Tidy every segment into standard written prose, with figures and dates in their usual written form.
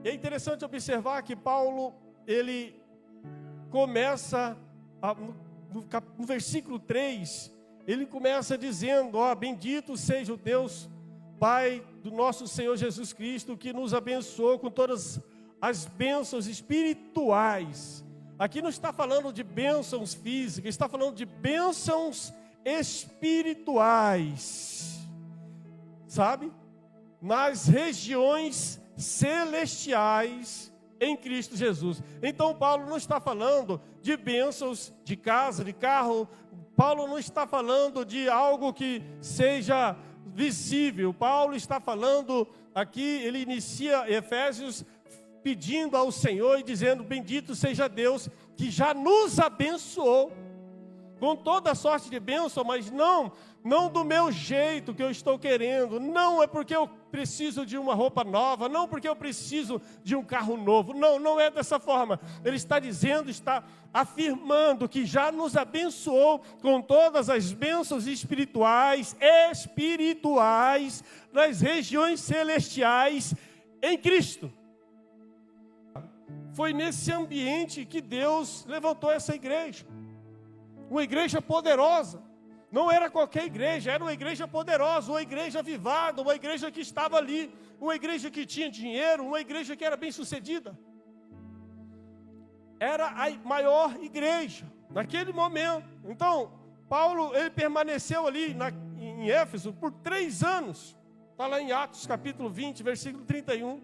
É interessante observar que Paulo, ele começa, no versículo 3, ele começa dizendo, bendito seja o Deus, Pai do nosso Senhor Jesus Cristo, que nos abençoou com todas as bênçãos espirituais. Aqui não está falando de bênçãos físicas, está falando de bênçãos espirituais, sabe? Nas regiões celestiais em Cristo Jesus. Então Paulo não está falando de bênçãos de casa, de carro. Paulo não está falando de algo que seja visível. Paulo está falando aqui, ele inicia Efésios pedindo ao Senhor e dizendo, bendito seja Deus que já nos abençoou com toda a sorte de bênção, mas não do meu jeito que eu estou querendo, não é porque eu preciso de uma roupa nova, não porque eu preciso de um carro novo, não é dessa forma. Ele está dizendo, está afirmando que já nos abençoou com todas as bênçãos espirituais nas regiões celestiais em Cristo. Foi nesse ambiente que Deus levantou essa igreja. Uma igreja poderosa, não era qualquer igreja, era uma igreja poderosa, uma igreja avivada, uma igreja que estava ali, uma igreja que tinha dinheiro, uma igreja que era bem sucedida. Era a maior igreja naquele momento. Então, Paulo, ele permaneceu ali em Éfeso por 3 anos, está lá em Atos capítulo 20, versículo 31,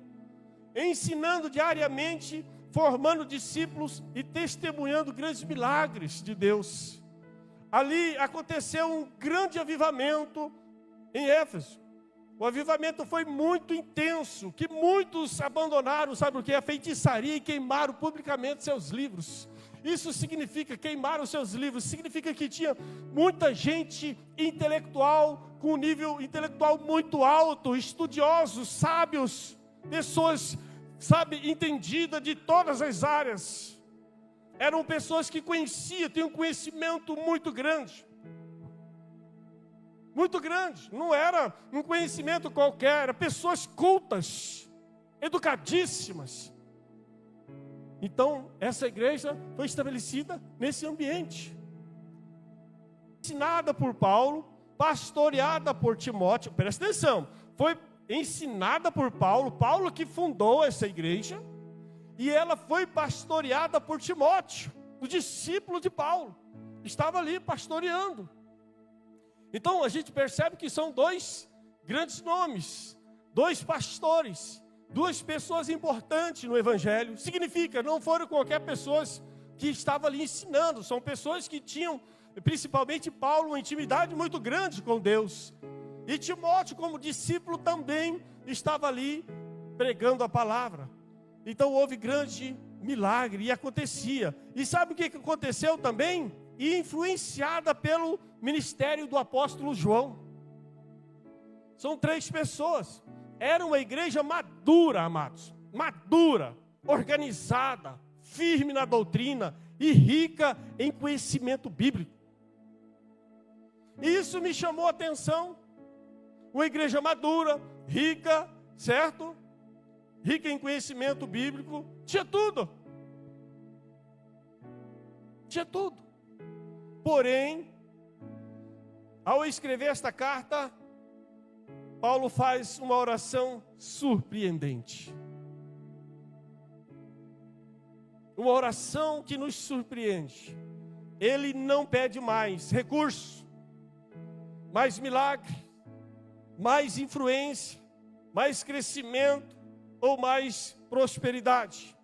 ensinando diariamente, formando discípulos e testemunhando grandes milagres de Deus. Ali aconteceu um grande avivamento em Éfeso. O avivamento foi muito intenso, que muitos abandonaram, sabe o que? A feitiçaria e queimaram publicamente seus livros. Isso significa, queimaram seus livros, significa que tinha muita gente intelectual, com um nível intelectual muito alto, estudiosos, sábios, pessoas entendida de todas as áreas. Eram pessoas que conheciam, tinham um conhecimento muito grande. Muito grande. Não era um conhecimento qualquer, eram pessoas cultas, educadíssimas. Então, essa igreja foi estabelecida nesse ambiente. Ensinada por Paulo, pastoreada por Timóteo, presta atenção, foi ensinada por Paulo que fundou essa igreja, e ela foi pastoreada por Timóteo, o discípulo de Paulo, estava ali pastoreando. Então a gente percebe que são 2 grandes nomes, 2 pastores, 2 pessoas importantes no evangelho. Significa, não foram qualquer pessoas que estavam ali ensinando, são pessoas que tinham, principalmente Paulo, uma intimidade muito grande com Deus. E Timóteo, como discípulo, também estava ali pregando a palavra. Então houve grande milagre e acontecia. E sabe o que aconteceu também? E influenciada pelo ministério do apóstolo João. São 3 pessoas. Era uma igreja madura, amados. Madura, organizada, firme na doutrina e rica em conhecimento bíblico. E isso me chamou a atenção. Uma igreja madura, rica, certo? Rica em conhecimento bíblico, tinha tudo. Tinha tudo. Porém, ao escrever esta carta, Paulo faz uma oração surpreendente. Uma oração que nos surpreende. Ele não pede mais recurso, mais milagre, mais influência, mais crescimento ou mais prosperidade.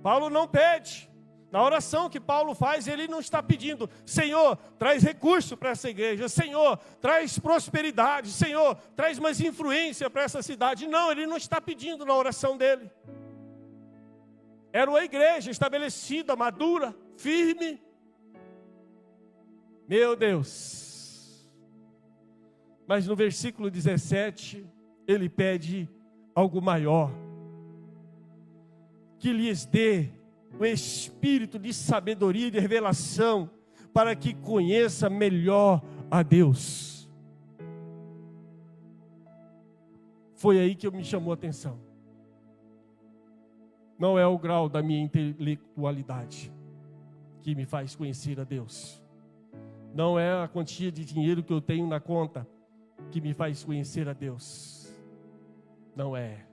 Paulo não pede. Na oração que Paulo faz, ele não está pedindo, Senhor, traz recurso para essa igreja, Senhor, traz prosperidade, Senhor, traz mais influência para essa cidade. Não, ele não está pedindo na oração dele. Era uma igreja estabelecida, madura, firme. Meu Deus. Mas no versículo 17, ele pede algo maior. Que lhes dê o espírito de sabedoria e de revelação, para que conheça melhor a Deus. Foi aí que me chamou a atenção. não é o grau da minha intelectualidade que me faz conhecer a Deus. Não é a quantia de dinheiro que eu tenho na conta que me faz conhecer a Deus. Não é.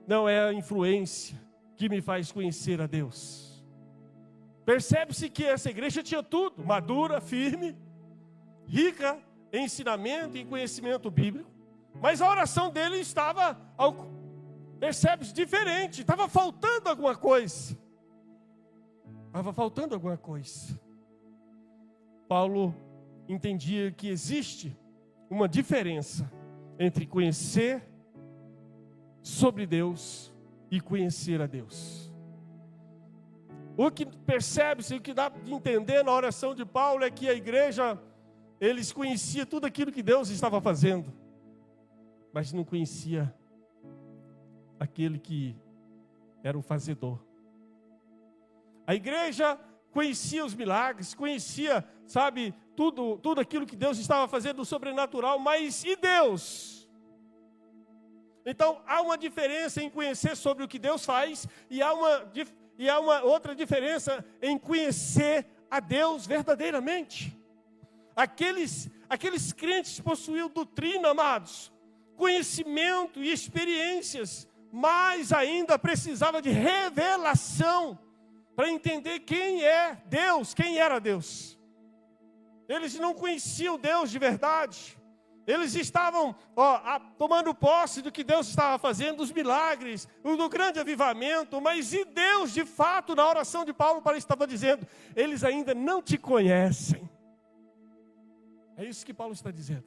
Não é a influência que me faz conhecer a Deus. Percebe-se que essa igreja tinha tudo, madura, firme, rica em ensinamento e conhecimento bíblico, mas a oração dele estava, percebe-se, diferente, estava faltando alguma coisa. Estava faltando alguma coisa. Paulo entendia que existe uma diferença entre conhecer sobre Deus e conhecer a Deus. O que percebe-se, o que dá de entender na oração de Paulo é que a igreja, eles conheciam tudo aquilo que Deus estava fazendo, mas não conhecia aquele que era o fazedor. A igreja conhecia os milagres, conhecia, sabe, tudo aquilo que Deus estava fazendo do sobrenatural, mas e Deus? Então, há uma diferença em conhecer sobre o que Deus faz, e há uma outra diferença em conhecer a Deus verdadeiramente. Aqueles crentes possuíam doutrina, amados, conhecimento e experiências, mas ainda precisava de revelação para entender quem é Deus, quem era Deus. Eles não conheciam Deus de verdade. Eles estavam tomando posse do que Deus estava fazendo, dos milagres, do grande avivamento, mas e Deus, de fato, na oração de Paulo, estava dizendo, eles ainda não te conhecem. É isso que Paulo está dizendo.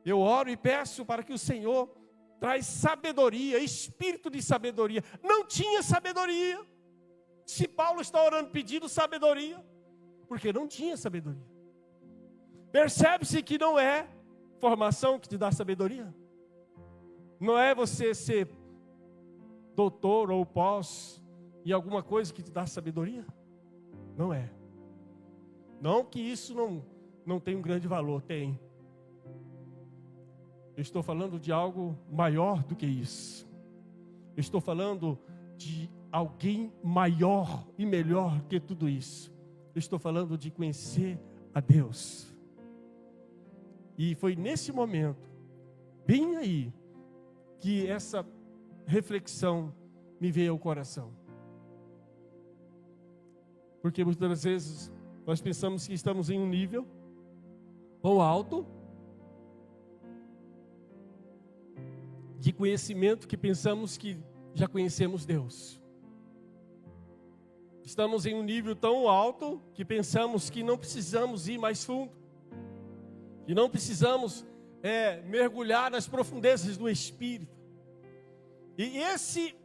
Eu oro e peço para que o Senhor traz sabedoria, espírito de sabedoria. Não tinha sabedoria. Se Paulo está orando pedindo sabedoria, porque não tinha sabedoria. Percebe-se que não é formação que te dá sabedoria. Não é você ser doutor ou pós em alguma coisa que te dá sabedoria. Não é. Não que isso não tem um grande valor, tem. Eu estou falando de algo maior do que isso. Eu estou falando de alguém maior e melhor que tudo isso. Eu estou falando de conhecer a Deus. E foi nesse momento, bem aí, que essa reflexão me veio ao coração. Porque muitas vezes nós pensamos que estamos em um nível tão alto de conhecimento que pensamos que já conhecemos Deus. Estamos em um nível tão alto que pensamos que não precisamos ir mais fundo. E não precisamos mergulhar nas profundezas do Espírito. E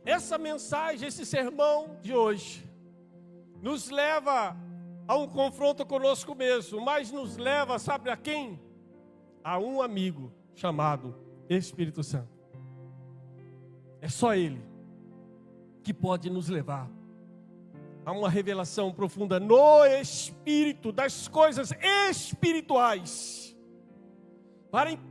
essa mensagem, esse sermão de hoje, nos leva a um confronto conosco mesmo, mas nos leva, sabe a quem? A um amigo chamado Espírito Santo. É só Ele que pode nos levar a uma revelação profunda no Espírito, das coisas espirituais.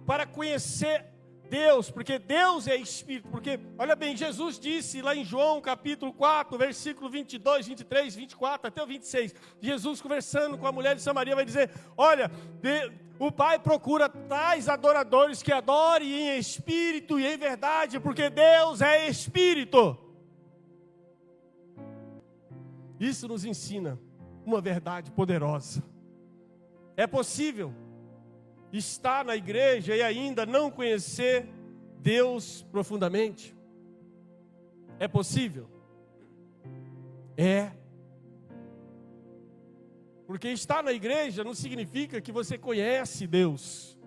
Para conhecer Deus, porque Deus é Espírito. Porque, olha bem, Jesus disse lá em João capítulo 4, versículo 22, 23, 24 até o 26. Jesus conversando com a mulher de Samaria vai dizer, olha, o Pai procura tais adoradores que adorem em Espírito e em verdade, porque Deus é Espírito. Isso nos ensina uma verdade poderosa. É possível estar na igreja e ainda não conhecer Deus profundamente? É possível? É. Porque estar na igreja não significa que você conhece Deus.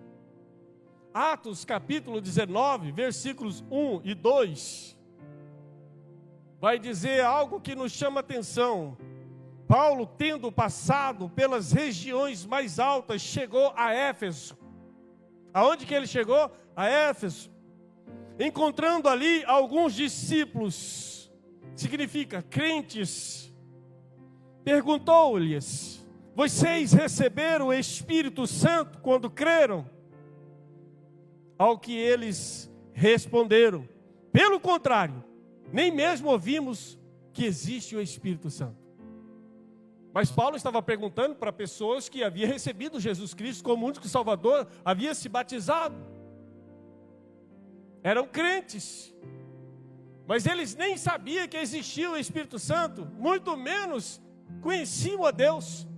Atos capítulo 19, versículos 1 e 2, vai dizer algo que nos chama atenção. Paulo, tendo passado pelas regiões mais altas, chegou a Éfeso. Aonde que ele chegou? A Éfeso. Encontrando ali alguns discípulos, significa crentes, perguntou-lhes, vocês receberam o Espírito Santo quando creram? Ao que eles responderam, pelo contrário, nem mesmo ouvimos que existe o Espírito Santo. Mas Paulo estava perguntando para pessoas que haviam recebido Jesus Cristo como único Salvador, havia se batizado. Eram crentes, mas eles nem sabiam que existia o Espírito Santo, muito menos conheciam a Deus.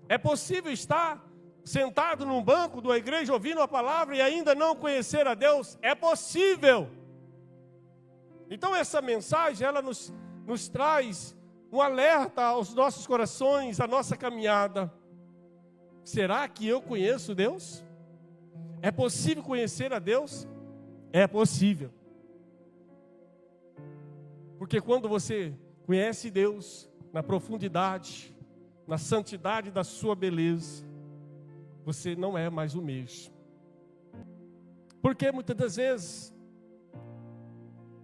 É possível estar sentado num banco da igreja ouvindo a palavra e ainda não conhecer a Deus? É possível. Então essa mensagem, ela nos traz um alerta aos nossos corações, à nossa caminhada. Será que eu conheço Deus? É possível conhecer a Deus? É possível. Porque quando você conhece Deus na profundidade, na santidade da sua beleza, você não é mais o mesmo. Porque muitas das vezes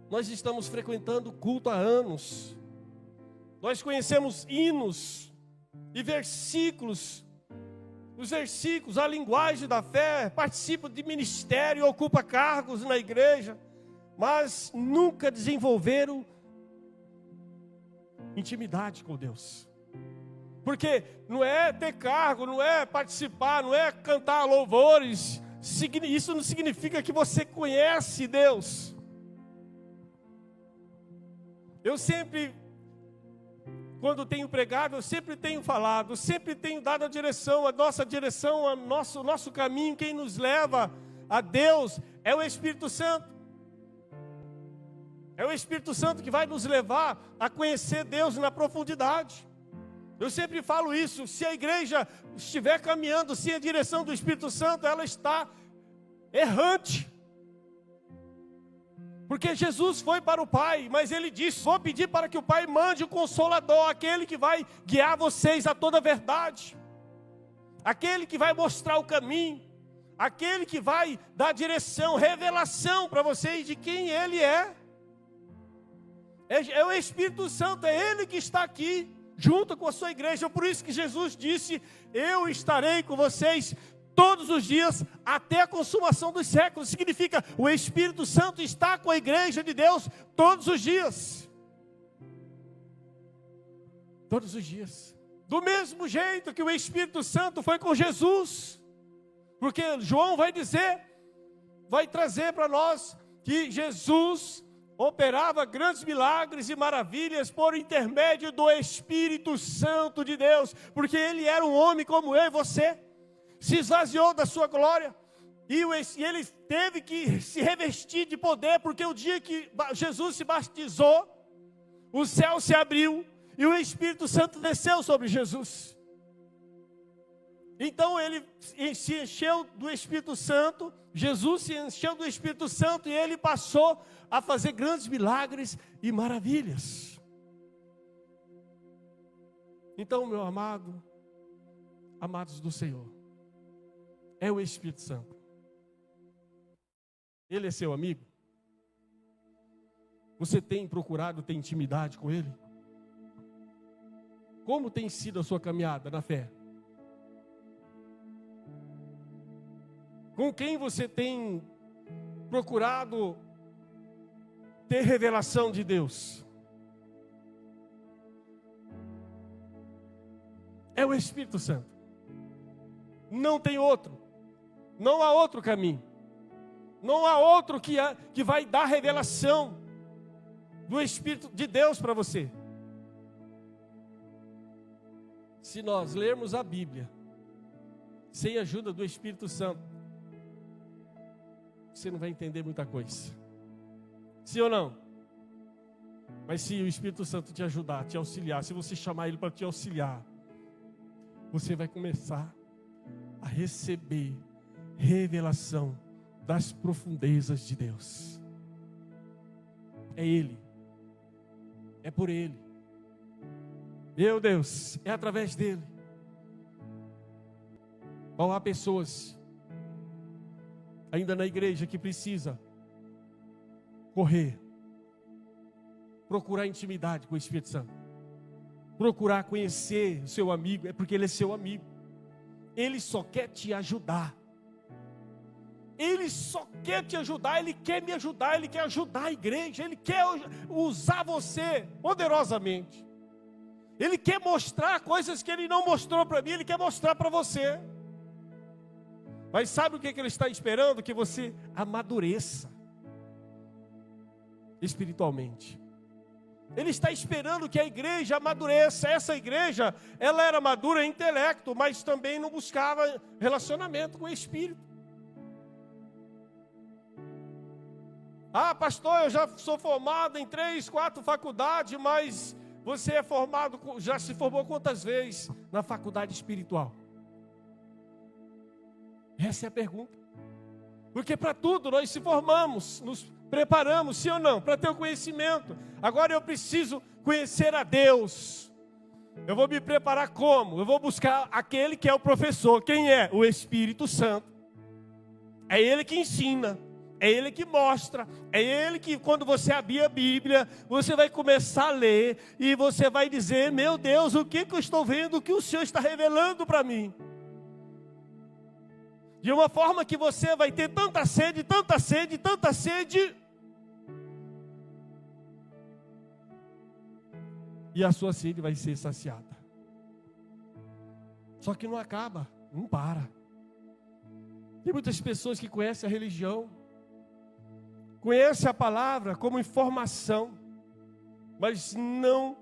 nós estamos frequentando o culto há anos. Nós conhecemos hinos e versículos, os versículos, a linguagem da fé, participam de ministério, ocupam cargos na igreja, mas nunca desenvolveram intimidade com Deus. Porque não é ter cargo, não é participar, não é cantar louvores, isso não significa que você conhece Deus. Eu sempre, quando tenho pregado, eu sempre tenho falado, eu sempre tenho dado a direção, o nosso caminho, quem nos leva a Deus é o Espírito Santo. É o Espírito Santo que vai nos levar a conhecer Deus na profundidade. Eu sempre falo isso, se a igreja estiver caminhando sem a direção do Espírito Santo, ela está errante. Porque Jesus foi para o Pai, mas Ele disse, vou pedir para que o Pai mande o Consolador, aquele que vai guiar vocês a toda a verdade, aquele que vai mostrar o caminho, aquele que vai dar direção, revelação para vocês de quem Ele é. É o Espírito Santo, é Ele que está aqui, junto com a sua igreja. Por isso que Jesus disse, eu estarei com vocês todos os dias, até a consumação dos séculos. Significa, o Espírito Santo está com a igreja de Deus todos os dias. Todos os dias. Do mesmo jeito que o Espírito Santo foi com Jesus. Porque João vai dizer, vai trazer para nós, que Jesus operava grandes milagres e maravilhas por intermédio do Espírito Santo de Deus. Porque Ele era um homem como eu e você. Se esvaziou da sua glória, e ele teve que se revestir de poder, porque o dia que Jesus se batizou, o céu se abriu, e o Espírito Santo desceu sobre Jesus. Então ele se encheu do Espírito Santo, Jesus se encheu do Espírito Santo, e ele passou a fazer grandes milagres e maravilhas. Então, meu amado, amados do Senhor, é o Espírito Santo. Ele é seu amigo? Você tem procurado ter intimidade com Ele? Como tem sido a sua caminhada na fé? Com quem você tem procurado ter revelação de Deus? É o Espírito Santo. Não tem outro. Não há outro caminho. Não há outro que vai dar revelação do Espírito de Deus para você. Se nós lermos a Bíblia sem a ajuda do Espírito Santo, você não vai entender muita coisa. Sim ou não? Mas se o Espírito Santo te ajudar, te auxiliar, se você chamar Ele para te auxiliar, você vai começar a receber revelação das profundezas de Deus. É Ele, é por Ele, meu Deus, é através dEle. Ou há pessoas ainda na igreja que precisa correr, procurar intimidade com o Espírito Santo, procurar conhecer o seu amigo, é porque Ele é seu amigo. Ele só quer te ajudar. Ele só quer te ajudar, Ele quer me ajudar, Ele quer ajudar a igreja, Ele quer usar você poderosamente. Ele quer mostrar coisas que Ele não mostrou para mim, Ele quer mostrar para você. Mas sabe o que Ele está esperando? Que você amadureça espiritualmente. Ele está esperando que a igreja amadureça. Essa igreja, ela era madura em intelecto, mas também não buscava relacionamento com o Espírito. Ah, pastor, eu já sou formado em 3, 4 faculdades, mas você é formado, já se formou quantas vezes na faculdade espiritual? Essa é a pergunta. Porque para tudo nós se formamos, nos preparamos, sim ou não, para ter o conhecimento. Agora eu preciso conhecer a Deus. Eu vou me preparar como? Eu vou buscar aquele que é o professor. Quem é? O Espírito Santo. É Ele que ensina. É Ele que mostra, é Ele que, quando você abrir a Bíblia, você vai começar a ler, e você vai dizer: meu Deus, o que eu estou vendo, o que o Senhor está revelando para mim? De uma forma que você vai ter tanta sede, tanta sede, tanta sede, e a sua sede vai ser saciada. Só que não acaba, não para. Tem muitas pessoas que conhecem a religião, conhece a palavra como informação, mas não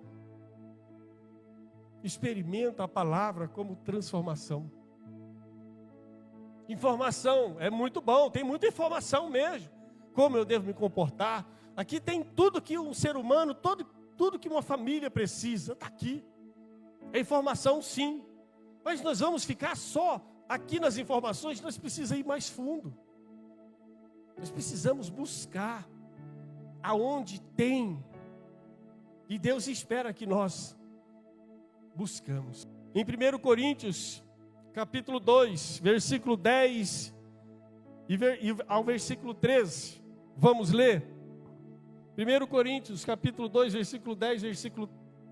experimenta a palavra como transformação. Informação é muito bom, tem muita informação mesmo. Como eu devo me comportar? Aqui tem tudo que um ser humano, tudo que uma família precisa, está aqui. É informação, sim, mas nós vamos ficar só aqui nas informações. Nós precisamos ir mais fundo. Nós precisamos buscar aonde tem, e Deus espera que nós buscamos. Em 1 Coríntios, capítulo 2, versículo 10 e ao versículo 13, vamos ler. 1 Coríntios, capítulo 2, versículo 10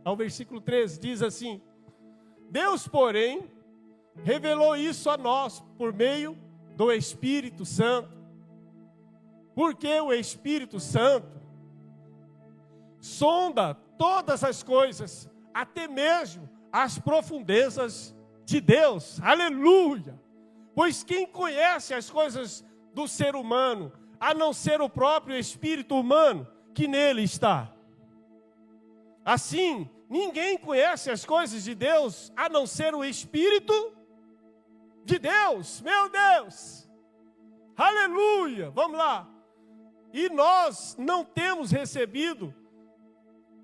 ao versículo 13, diz assim: Deus, porém, revelou isso a nós por meio do Espírito Santo. Porque o Espírito Santo sonda todas as coisas, até mesmo as profundezas de Deus. Aleluia! Pois quem conhece as coisas do ser humano, a não ser o próprio espírito humano que nele está? Assim, ninguém conhece as coisas de Deus, a não ser o Espírito de Deus. Meu Deus! Aleluia! Vamos lá. E nós não temos recebido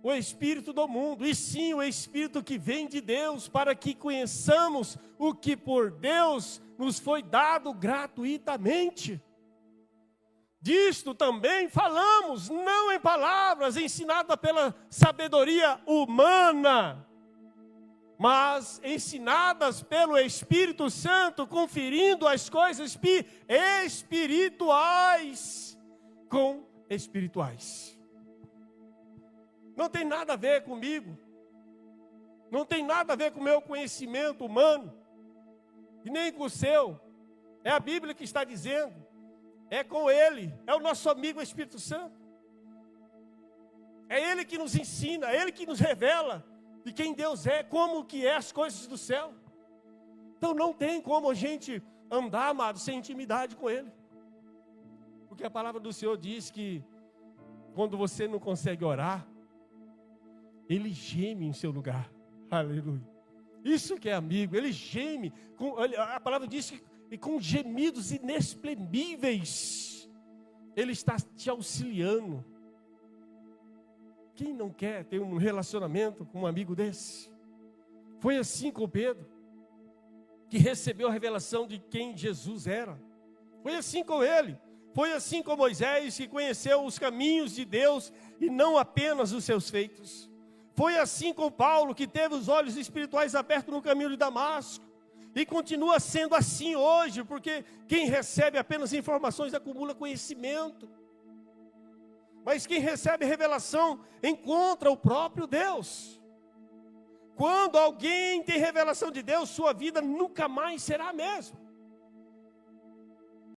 o Espírito do mundo, e sim o Espírito que vem de Deus, para que conheçamos o que por Deus nos foi dado gratuitamente. Disto também falamos, não em palavras ensinadas pela sabedoria humana, mas ensinadas pelo Espírito Santo, conferindo as coisas espirituais com espirituais. Não tem nada a ver comigo, não tem nada a ver com o meu conhecimento humano, e nem com o seu. É a Bíblia que está dizendo, é com Ele, é o nosso amigo Espírito Santo. É Ele que nos ensina, é Ele que nos revela de quem Deus é, como que é as coisas do céu. Então não tem como a gente andar, amado, sem intimidade com Ele. Porque a palavra do Senhor diz que quando você não consegue orar, Ele geme em seu lugar. Aleluia. Isso que é amigo, Ele geme. A palavra diz que com gemidos inexprimíveis, Ele está te auxiliando. Quem não quer ter um relacionamento com um amigo desse? Foi assim com Pedro, que recebeu a revelação de quem Jesus era. Foi assim com ele. Foi assim com Moisés, que conheceu os caminhos de Deus e não apenas os seus feitos. Foi assim com Paulo, que teve os olhos espirituais abertos no caminho de Damasco. E continua sendo assim hoje, porque quem recebe apenas informações acumula conhecimento. Mas quem recebe revelação encontra o próprio Deus. Quando alguém tem revelação de Deus, sua vida nunca mais será a mesma.